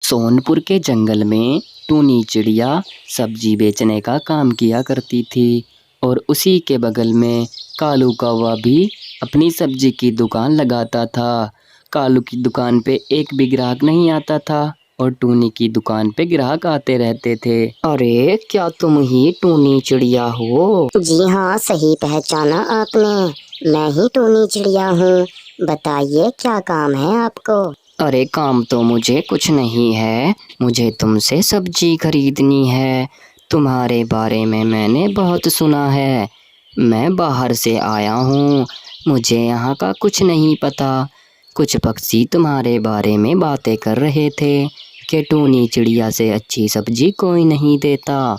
सोनपुर के जंगल में टूनी चिड़िया सब्जी बेचने का काम किया करती थी और उसी के बगल में कालू कौवा भी अपनी सब्जी की दुकान लगाता था। कालू की दुकान पे एक भी ग्राहक नहीं आता था और टूनी की दुकान पे ग्राहक आते रहते थे। अरे क्या तुम ही टूनी चिड़िया हो? जी हाँ, सही पहचाना आपने। मैं ही टूनी चिड़िया हूँ। बताइए क्या काम है आपको? अरे काम तो मुझे कुछ नहीं है, मुझे तुमसे सब्जी खरीदनी है। तुम्हारे बारे में मैंने बहुत सुना है। मैं बाहर से आया हूँ, मुझे यहाँ का कुछ नहीं पता। कुछ पक्षी तुम्हारे बारे में बातें कर रहे थे कि टूनी चिड़िया से अच्छी सब्जी कोई नहीं देता,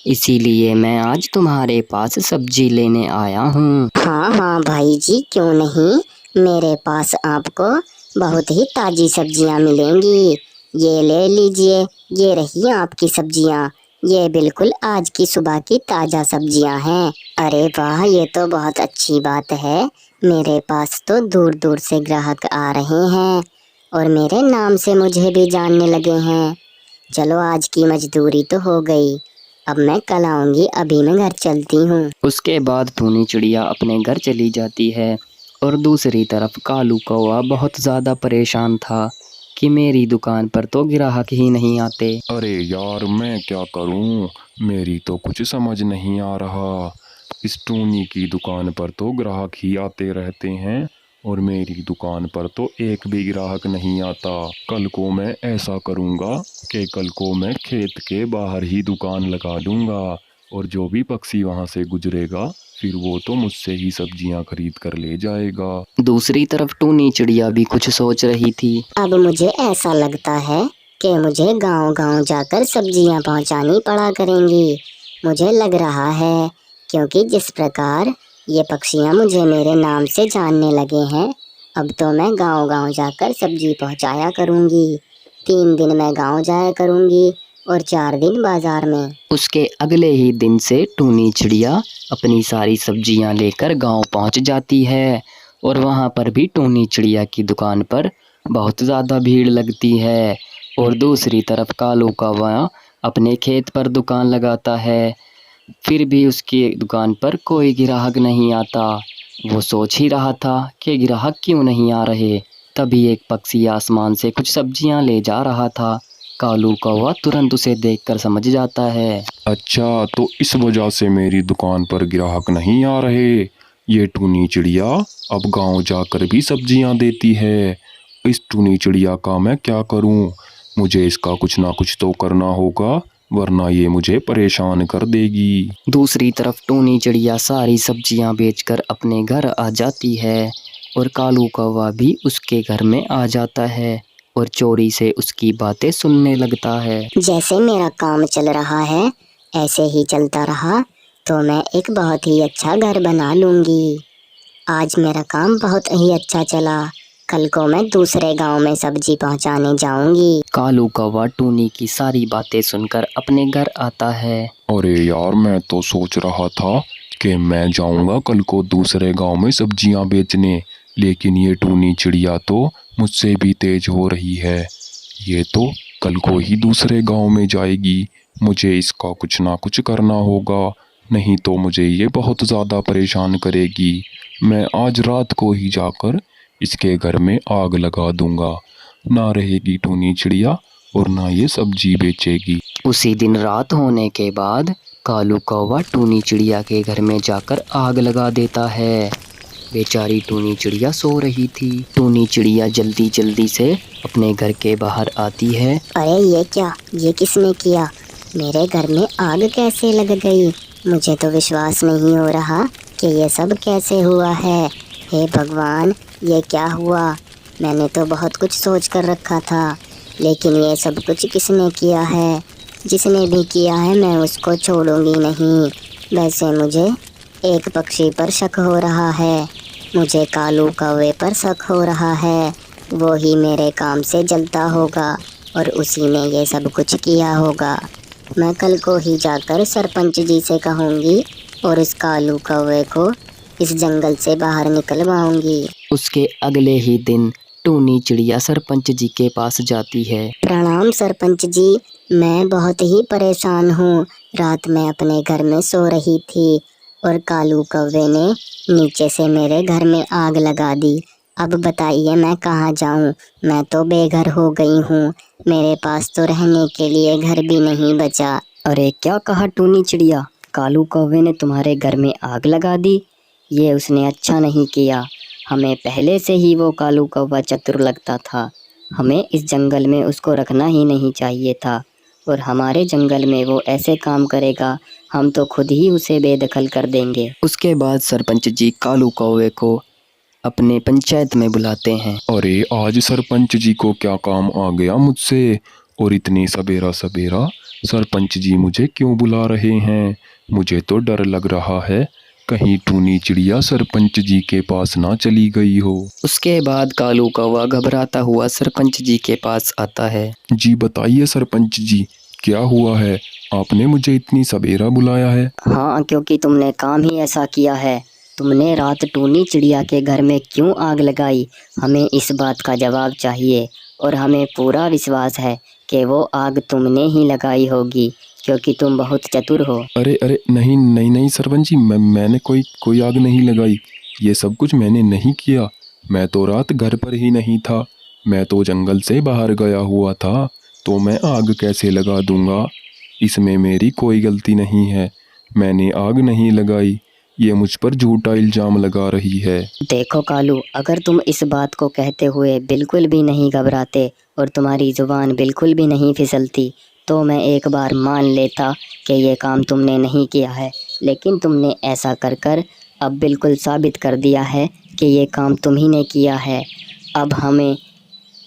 इसीलिए मैं आज तुम्हारे पास सब्जी लेने आया हूँ। हाँ हाँ भाई जी, क्यों नहीं। मेरे पास आपको बहुत ही ताजी सब्जियाँ मिलेंगी। ये ले लीजिए, ये रही आपकी सब्जियाँ। ये बिल्कुल आज की सुबह की ताजा सब्जियाँ हैं। अरे वाह, ये तो बहुत अच्छी बात है। मेरे पास तो दूर दूर से ग्राहक आ रहे हैं और मेरे नाम से मुझे भी जानने लगे हैं। चलो आज की मजदूरी तो हो गई, अब मैं कल आऊंगी। अभी मैं घर चलती हूँ। उसके बाद टूनी चिड़िया अपने घर चली जाती है और दूसरी तरफ कालू कौवा बहुत ज़्यादा परेशान था कि मेरी दुकान पर तो ग्राहक ही नहीं आते। अरे यार, मैं क्या करूं? मेरी तो कुछ समझ नहीं आ रहा। इस टूनी की दुकान पर तो ग्राहक ही आते रहते हैं और मेरी दुकान पर तो एक भी ग्राहक नहीं आता। कल को मैं ऐसा करूंगा कि कल को मैं खेत के बाहर ही दुकान लगा दूंगा और जो भी पक्षी वहां से गुजरेगा फिर वो तो मुझसे ही सब्जियां खरीद कर ले जाएगा। दूसरी तरफ टूनी चिड़िया भी कुछ सोच रही थी। अब मुझे ऐसा लगता है कि मुझे गांव-गांव जाकर सब्जियां पहुंचानी पड़ा करेंगी। मुझे लग रहा है, क्योंकि जिस प्रकार ये पक्षियां मुझे मेरे नाम से जानने लगे हैं, अब तो मैं गांव-गांव जाकर सब्जी पहुंचाया करूंगी। 3 दिन मैं गांव जाया करूंगी और 4 दिन बाजार में। उसके अगले ही दिन से टूनी चिड़िया अपनी सारी सब्जियां लेकर गांव पहुंच जाती है और वहां पर भी टूनी चिड़िया की दुकान पर बहुत ज़्यादा भीड़ लगती है। और दूसरी तरफ कालू कौवा अपने खेत पर दुकान लगाता है, फिर भी उसकी दुकान पर कोई ग्राहक नहीं आता। वो सोच ही रहा था कि ग्राहक क्यों नहीं आ रहे, तभी एक पक्षी आसमान से कुछ सब्जियां ले जा रहा था। कालू कौवा तुरंत उसे देखकर समझ जाता है। अच्छा, तो इस वजह से मेरी दुकान पर ग्राहक नहीं आ रहे। ये टूनी चिड़िया अब गांव जाकर भी सब्जियां देती है। इस टूनी चिड़िया का मैं क्या करूं? मुझे इसका कुछ ना कुछ तो करना होगा, वरना ये मुझे परेशान कर देगी। दूसरी तरफ टूनी चिड़िया सारी सब्जियां बेचकर अपने घर आ जाती है और कालू कौवा भी उसके घर में आ जाता है और चोरी से उसकी बातें सुनने लगता है। जैसे मेरा काम चल रहा है, ऐसे ही चलता रहा तो मैं एक बहुत ही अच्छा घर बना लूंगी। आज मेरा काम बहुत ही अच्छा चला, कल को मैं दूसरे गांव में सब्जी पहुंचाने जाऊंगी। कालू कौवा टूनी की सारी बातें सुनकर अपने घर आता है। अरे यार, मैं तो सोच रहा था कि मैं जाऊंगा कल को दूसरे गांव में सब्जियां बेचने, लेकिन ये टूनी चिड़िया तो मुझसे भी तेज हो रही है। ये तो कल को ही दूसरे गांव में जाएगी। मुझे इसका कुछ ना कुछ करना होगा, नहीं तो मुझे ये बहुत ज़्यादा परेशान करेगी। मैं आज रात को ही जाकर इसके घर में आग लगा दूंगा। ना रहेगी टूनी चिड़िया और ना ये सब्जी बेचेगी। उसी दिन रात होने के बाद कालू कौवा टूनी चिड़िया के घर में जाकर आग लगा देता है। बेचारी टूनी चिड़िया सो रही थी। टूनी चिड़िया जल्दी जल्दी से अपने घर के बाहर आती है। अरे ये क्या, ये किसने किया? मेरे घर में आग कैसे लग गई? मुझे तो विश्वास नहीं हो रहा कि ये सब कैसे हुआ है। हे भगवान, ये क्या हुआ? मैंने तो बहुत कुछ सोच कर रखा था, लेकिन ये सब कुछ किसने किया है? जिसने भी किया है मैं उसको छोड़ूंगी नहीं। वैसे मुझे एक पक्षी पर शक हो रहा है, मुझे कालू कौवे पर शक हो रहा है। वो ही मेरे काम से जलता होगा और उसी ने ये सब कुछ किया होगा। मैं कल को ही जाकर सरपंच जी से कहूँगी और इस कालू कौवे को इस जंगल से बाहर निकलवाऊंगी। उसके अगले ही दिन टूनी चिड़िया सरपंच जी के पास जाती है। प्रणाम सरपंच जी, मैं बहुत ही परेशान हूँ। रात में अपने घर में सो रही थी और कालू कौवे ने नीचे से मेरे घर में आग लगा दी। अब बताइए मैं कहाँ जाऊँ? मैं तो बेघर हो गई हूँ। मेरे पास तो रहने के लिए घर भी नहीं बचा। अरे क्या कहा टूनी चिड़िया, कालू कौवे ने तुम्हारे घर में आग लगा दी? ये उसने अच्छा नहीं किया। हमें पहले से ही वो कालू कौवा चतुर लगता था। हमें इस जंगल में उसको रखना ही नहीं चाहिए था। और हमारे जंगल में वो ऐसे काम करेगा, हम तो खुद ही उसे बेदखल कर देंगे। उसके बाद सरपंच जी कालू कौवे को अपने पंचायत में बुलाते हैं। अरे आज सरपंच जी को क्या काम आ गया मुझसे, और इतनी सवेरा सवेरा सरपंच जी मुझे क्यों बुला रहे हैं? मुझे तो डर लग रहा है, कहीं टूनी चिड़िया सरपंच जी के पास ना चली गई हो। उसके बाद कालू कौवा घबराता हुआ सरपंच जी के पास आता है। जी बताइए सरपंच जी, क्या हुआ है? आपने मुझे इतनी सवेरा बुलाया है? हाँ, क्योंकि तुमने काम ही ऐसा किया है। तुमने रात टूनी चिड़िया के घर में क्यों आग लगाई? हमें इस बात का जवाब चाहिए और हमें पूरा विश्वास है कि वो आग तुमने ही लगाई होगी, क्योंकि तुम बहुत चतुर हो। अरे अरे नहीं नहीं नहीं सरपंच जी, मैंने कोई आग नहीं लगाई। ये सब कुछ मैंने नहीं किया। मैं तो रात घर पर ही नहीं था, मैं तो जंगल से बाहर गया हुआ था, तो मैं आग कैसे लगा दूंगा? इसमें मेरी कोई गलती नहीं है, मैंने आग नहीं लगाई। ये मुझ पर झूठा इल्जाम लगा रही है। देखो कालू, अगर तुम इस बात को कहते हुए बिल्कुल भी नहीं घबराते और तुम्हारी जुबान बिल्कुल भी नहीं फिसलती, तो मैं एक बार मान लेता कि ये काम तुमने नहीं किया है। लेकिन तुमने ऐसा कर कर अब बिल्कुल साबित कर दिया है कि ये काम तुम ही ने किया है। अब हमें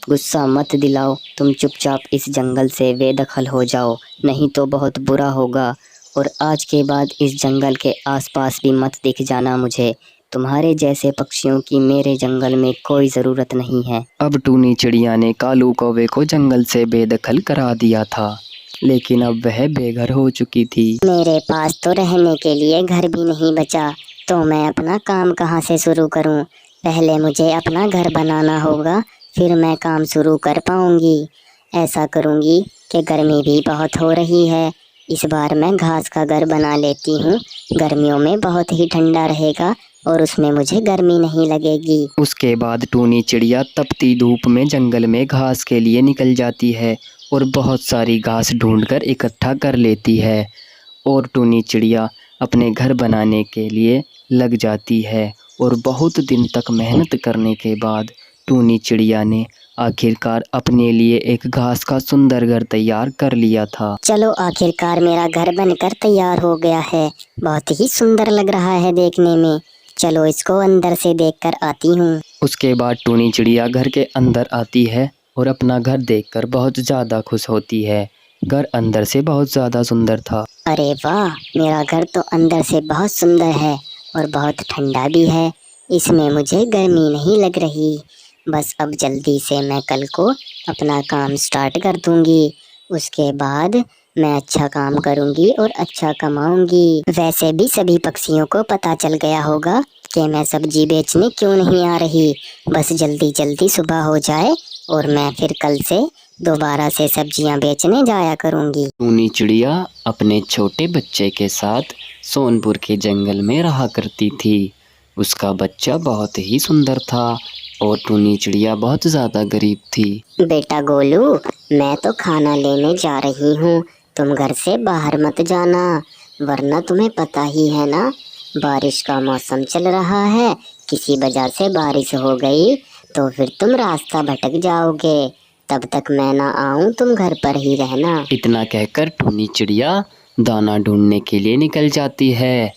गुस्सा मत दिलाओ, तुम चुपचाप इस जंगल से बेदखल हो जाओ, नहीं तो बहुत बुरा होगा। और आज के बाद इस जंगल के आसपास भी मत दिख जाना मुझे। तुम्हारे जैसे पक्षियों की मेरे जंगल में कोई ज़रूरत नहीं है। अब टूनी चिड़िया ने कालू कौवे को जंगल से बेदखल करा दिया था, लेकिन अब वह बेघर हो चुकी थी। मेरे पास तो रहने के लिए घर भी नहीं बचा, तो मैं अपना काम कहाँ से शुरू करूँ? पहले मुझे अपना घर बनाना होगा, फिर मैं काम शुरू कर पाऊँगी। ऐसा करूँगी कि गर्मी भी बहुत हो रही है, इस बार मैं घास का घर बना लेती हूँ। गर्मियों में बहुत ही ठंडा रहेगा और उसमें मुझे गर्मी नहीं लगेगी। उसके बाद टूनी चिड़िया तपती धूप में जंगल में घास के लिए निकल जाती है और बहुत सारी घास ढूंढकर इकट्ठा कर लेती है और टूनी चिड़िया अपने घर बनाने के लिए लग जाती है। और बहुत दिन तक मेहनत करने के बाद टूनी चिड़िया ने आखिरकार अपने लिए एक घास का सुंदर घर तैयार कर लिया था। चलो आखिरकार मेरा घर बनकर तैयार हो गया है, बहुत ही सुंदर लग रहा है देखने में। चलो इसको अंदर से देखकर आती हूँ। उसके बाद टूनी चिड़िया घर के अंदर आती है और अपना घर देखकर बहुत ज़्यादा खुश होती है। घर अंदर से बहुत ज़्यादा सुंदर था। अरे वाह, मेरा घर तो अंदर से बहुत सुंदर है और बहुत ठंडा भी है, इसमें मुझे गर्मी नहीं लग रही। बस अब जल्दी से मैं कल को अपना काम स्टार्ट कर दूंगी, उसके बाद मैं अच्छा काम करूंगी और अच्छा कमाऊंगी। वैसे भी सभी पक्षियों को पता चल गया होगा कि मैं सब्जी बेचने क्यों नहीं आ रही। बस जल्दी जल्दी सुबह हो जाए और मैं फिर कल से दोबारा से सब्जियां बेचने जाया करूंगी। टूनी चिड़िया अपने छोटे बच्चे के साथ सोनपुर के जंगल में रहा करती थी। उसका बच्चा बहुत ही सुंदर था और टूनी चिड़िया बहुत ज़्यादा गरीब थी। बेटा गोलू, मैं तो खाना लेने जा रही हूँ, तुम घर से बाहर मत जाना, वरना तुम्हें पता ही है ना, बारिश का मौसम चल रहा है। किसी वजह से बारिश हो गई तो फिर तुम रास्ता भटक जाओगे। तब तक मैं ना आऊँ, तुम घर पर ही रहना। इतना कहकर टूनी चिड़िया दाना ढूंढने के लिए निकल जाती है।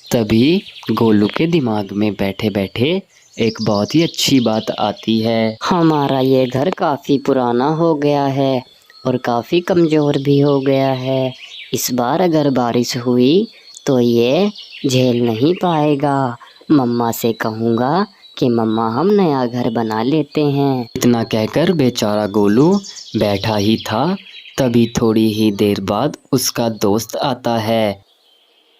तभी गोलू के दिमाग में बैठे बैठे एक बहुत ही अच्छी बात आती है। हमारा ये घर काफ़ी पुराना हो गया है और काफ़ी कमज़ोर भी हो गया है। इस बार अगर बारिश हुई तो ये झेल नहीं पाएगा। मम्मा से कहूँगा कि मम्मा हम नया घर बना लेते हैं। इतना कहकर बेचारा गोलू बैठा ही था, तभी थोड़ी ही देर बाद उसका दोस्त आता है।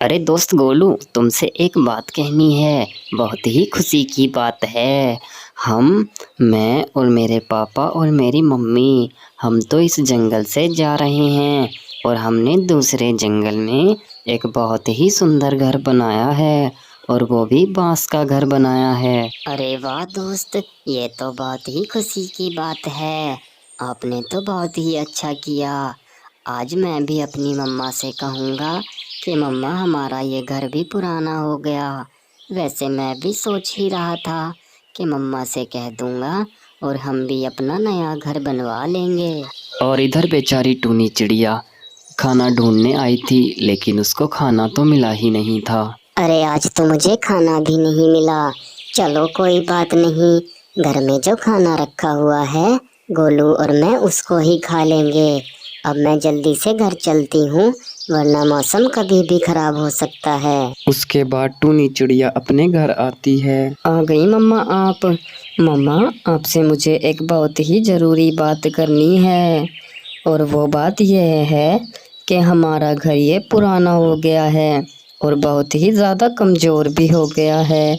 अरे दोस्त गोलू, तुमसे एक बात कहनी है, बहुत ही खुशी की बात है। मैं और मेरे पापा और मेरी मम्मी, हम तो इस जंगल से जा रहे हैं और हमने दूसरे जंगल में एक बहुत ही सुंदर घर बनाया है और वो भी बांस का घर बनाया है। अरे वाह दोस्त, ये तो बहुत ही खुशी की बात है। आपने तो बहुत ही अच्छा किया। आज मैं भी अपनी मम्मा से कहूँगा कि मम्मा हमारा ये घर भी पुराना हो गया। वैसे मैं भी सोच ही रहा था कि मम्मा से कह दूंगा और हम भी अपना नया घर बनवा लेंगे। और इधर बेचारी टूनी चिड़िया खाना ढूंढने आई थी, लेकिन उसको खाना तो मिला ही नहीं था। अरे आज तो मुझे खाना भी नहीं मिला। चलो कोई बात नहीं, घर में जो खाना रखा हुआ है गोलू और मैं उसको ही खा लेंगे। अब मैं जल्दी से घर चलती हूँ, वरना मौसम कभी भी खराब हो सकता है। उसके बाद टूनी चिड़िया अपने घर आती है। आ गई मम्मा आप। मम्मा, आपसे मुझे एक बहुत ही ज़रूरी बात करनी है और वो बात यह है कि हमारा घर ये पुराना हो गया है और बहुत ही ज़्यादा कमज़ोर भी हो गया है।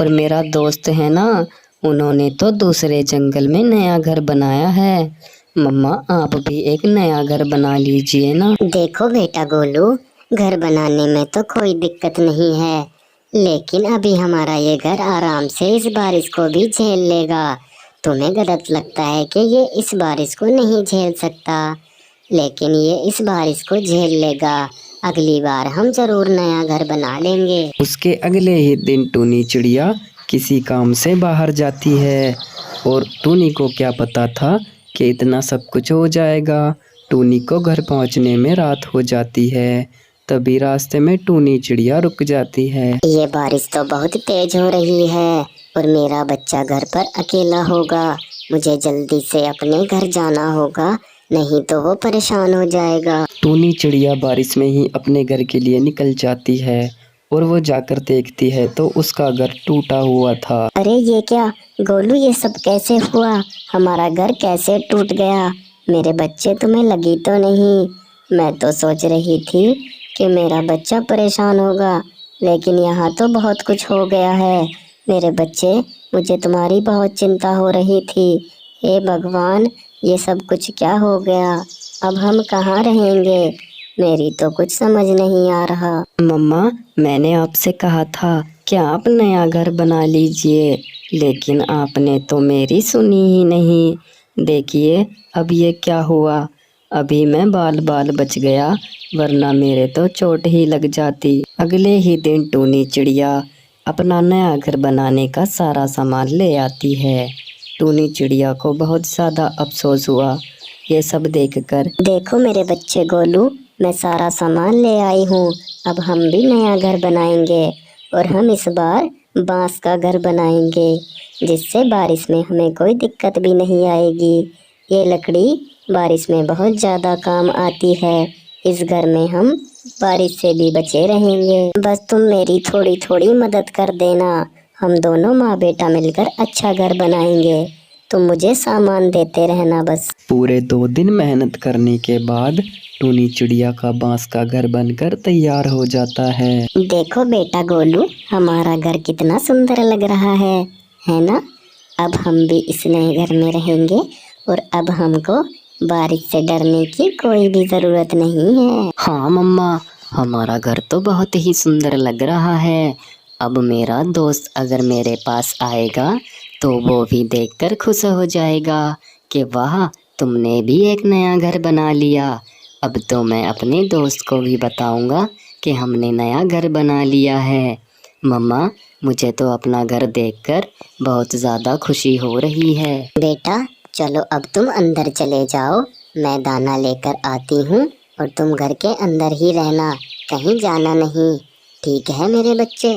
और मेरा दोस्त है ना, उन्होंने तो दूसरे जंगल में नया घर बनाया है। मम्मा, आप भी एक नया घर बना लीजिए ना। देखो बेटा गोलू, घर बनाने में तो कोई दिक्कत नहीं है, लेकिन अभी हमारा ये घर आराम से इस बारिश को भी झेल लेगा। तुम्हें गलत लगता है कि ये इस बारिश को नहीं झेल सकता, लेकिन ये इस बारिश को झेल लेगा। अगली बार हम जरूर नया घर बना लेंगे। उसके अगले ही दिन टूनी चिड़िया किसी काम से बाहर जाती है और टूनी को क्या पता था कि इतना सब कुछ हो जाएगा। टूनी को घर पहुंचने में रात हो जाती है। तभी रास्ते में टूनी चिड़िया रुक जाती है। ये बारिश तो बहुत तेज हो रही है और मेरा बच्चा घर पर अकेला होगा। मुझे जल्दी से अपने घर जाना होगा, नहीं तो वो परेशान हो जाएगा। टूनी चिड़िया बारिश में ही अपने घर के लिए निकल जाती है और वो जाकर देखती है तो उसका घर टूटा हुआ था। अरे ये क्या गोलू, ये सब कैसे हुआ? हमारा घर कैसे टूट गया? मेरे बच्चे तुम्हें लगी तो नहीं? मैं तो सोच रही थी कि मेरा बच्चा परेशान होगा, लेकिन यहाँ तो बहुत कुछ हो गया है। मेरे बच्चे, मुझे तुम्हारी बहुत चिंता हो रही थी। हे भगवान, ये सब कुछ क्या हो गया? अब हम कहाँ रहेंगे? मेरी तो कुछ समझ नहीं आ रहा। मम्मा, मैंने आपसे कहा था कि आप नया घर बना लीजिए, लेकिन आपने तो मेरी सुनी ही नहीं। देखिए अब ये क्या हुआ। अभी मैं बाल बाल बच गया, वरना मेरे तो चोट ही लग जाती। अगले ही दिन टूनी चिड़िया अपना नया घर बनाने का सारा सामान ले आती है। टूनी चिड़िया को बहुत ज़्यादा अफसोस हुआ ये सब देखकर। देखो मेरे बच्चे गोलू, मैं सारा सामान ले आई हूँ। अब हम भी नया घर बनाएंगे और हम इस बार बांस का घर बनाएंगे, जिससे बारिश में हमें कोई दिक्कत भी नहीं आएगी। ये लकड़ी बारिश में बहुत ज़्यादा काम आती है। इस घर में हम बारिश से भी बचे रहेंगे। बस तुम मेरी थोड़ी थोड़ी मदद कर देना, हम दोनों माँ बेटा मिलकर अच्छा घर बनाएंगे। तुम मुझे सामान देते रहना बस। पूरे 2 दिन मेहनत करने के बाद टूनी चिड़िया का बांस का घर बनकर तैयार हो जाता है। देखो बेटा गोलू, हमारा घर कितना सुंदर लग रहा है ना? अब हम भी इस नए घर में रहेंगे और अब हमको बारिश से डरने की कोई भी ज़रूरत नहीं है। हाँ मम्मा, हमारा घर तो बहुत ही सुंदर लग रहा है। अब मेरा दोस्त अगर मेरे पास आएगा तो वो भी देखकर खुश हो जाएगा कि वाह, तुमने भी एक नया घर बना लिया। अब तो मैं अपने दोस्त को भी बताऊंगा कि हमने नया घर बना लिया है। मम्मा, मुझे तो अपना घर देखकर बहुत ज़्यादा खुशी हो रही है। बेटा चलो अब तुम अंदर चले जाओ, मैं दाना लेकर आती हूँ और तुम घर के अंदर ही रहना, कहीं जाना नहीं। ठीक है मेरे बच्चे?